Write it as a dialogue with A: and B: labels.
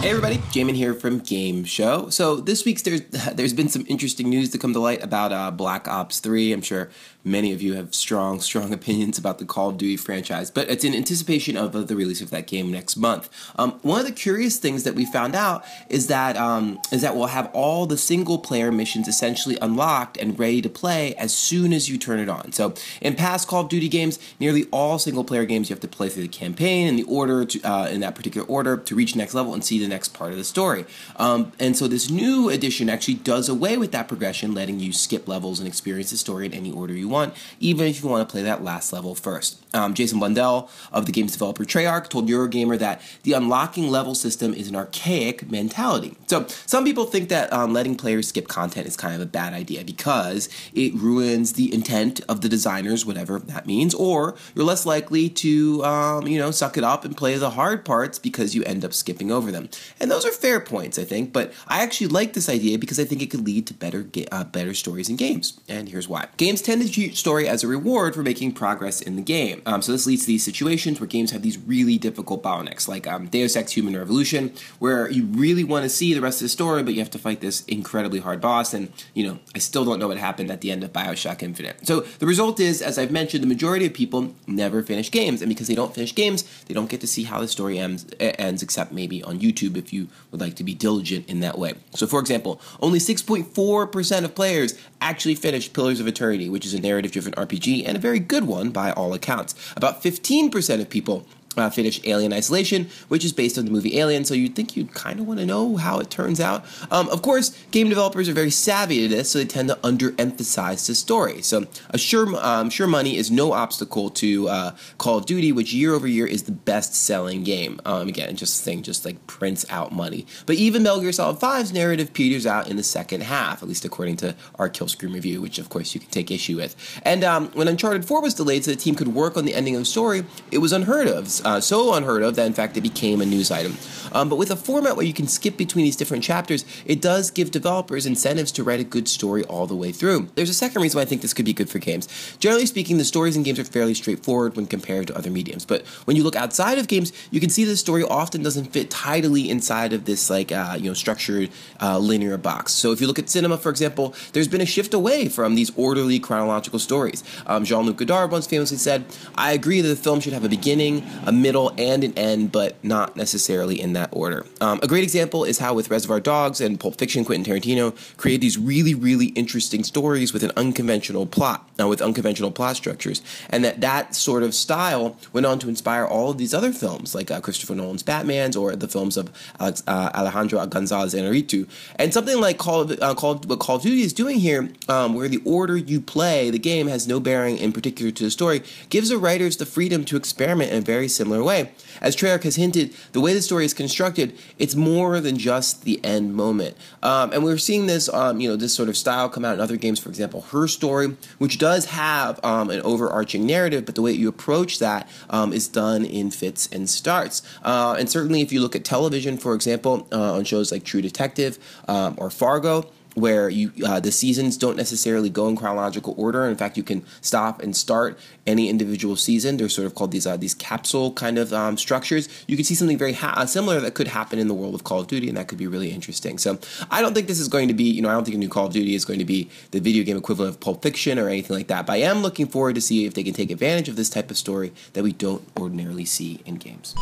A: Hey everybody, Jamin here from Game Show. So this week's there's been some interesting news to come to light about Black Ops 3. I'm sure many of you have strong opinions about the Call of Duty franchise, but it's in anticipation of the release of that game next month. One of the curious things that we found out is that we'll have all the single-player missions essentially unlocked and ready to play as soon as you turn it on. So in past Call of Duty games, nearly all single-player games you have to play through the campaign in the order in that particular order to reach next level and see the next part of the story. And so this new edition actually does away with that progression, letting you skip levels and experience the story in any order you want, even if you want to play that last level first. Jason Blundell of the game's developer Treyarch told Eurogamer that the unlocking level system is an archaic mentality. So some people think that letting players skip content is kind of a bad idea because it ruins the intent of the designers, whatever that means, or you're less likely to suck it up and play the hard parts because you end up skipping over them. And those are fair points, I think, but I actually like this idea because I think it could lead to better stories in games. And here's why. Games tend to treat story as a reward for making progress in the game. So this leads to these situations where games have these really difficult bottlenecks, like Deus Ex Human Revolution, where you really want to see the rest of the story, but you have to fight this incredibly hard boss, and, I still don't know what happened at the end of Bioshock Infinite. So the result is, as I've mentioned, the majority of people never finish games, and because they don't finish games, they don't get to see how the story ends except maybe on YouTube if you would like to be diligent in that way. So for example, only 6.4% of players actually finished Pillars of Eternity, which is a narrative-driven RPG and a very good one by all accounts. About 15% of people finished Alien Isolation, which is based on the movie Alien, so you'd think you'd kind of want to know how it turns out. Of course, game developers are very savvy to this, so they tend to underemphasize the story. So sure money is no obstacle to Call of Duty, which year over year is the best-selling game. Again, just like prints out money. But even Metal Gear Solid 5's narrative peters out in the second half, at least according to our Killscreen review, which of course you can take issue with. And when Uncharted 4 was delayed so the team could work on the ending of the story, it was unheard of. So unheard of that, in fact, it became a news item. But with a format where you can skip between these different chapters, it does give developers incentives to write a good story all the way through. There's a second reason why I think this could be good for games. Generally speaking, the stories in games are fairly straightforward when compared to other mediums. But when you look outside of games, you can see the story often doesn't fit tidily inside of this structured linear box. So if you look at cinema, for example, there's been a shift away from these orderly chronological stories. Jean-Luc Godard once famously said, "I agree that the film should have a beginning, a middle, and an end, but not necessarily in that order." A great example is how with Reservoir Dogs and Pulp Fiction, Quentin Tarantino created these really interesting stories with an unconventional plot, with unconventional plot structures, and that sort of style went on to inspire all of these other films, like Christopher Nolan's Batman's or the films of Alejandro González Iñárritu. And something like what Call of Duty is doing here, where the order you play the game has no bearing in particular to the story, gives the writers the freedom to experiment in a very similar way. As Treyarch has hinted, the way the story is constructed, it's more than just the end moment. And we're seeing this, this sort of style come out in other games. For example, Her Story, which does have an overarching narrative, but the way you approach that is done in fits and starts. And certainly if you look at television, for example, on shows like True Detective or Fargo, where the seasons don't necessarily go in chronological order. In fact, you can stop and start any individual season. They're sort of called these capsule kind of structures. You can see something very similar that could happen in the world of Call of Duty, and that could be really interesting. So I don't think this is going to be, I don't think a new Call of Duty is going to be the video game equivalent of Pulp Fiction or anything like that, but I am looking forward to see if they can take advantage of this type of story that we don't ordinarily see in games.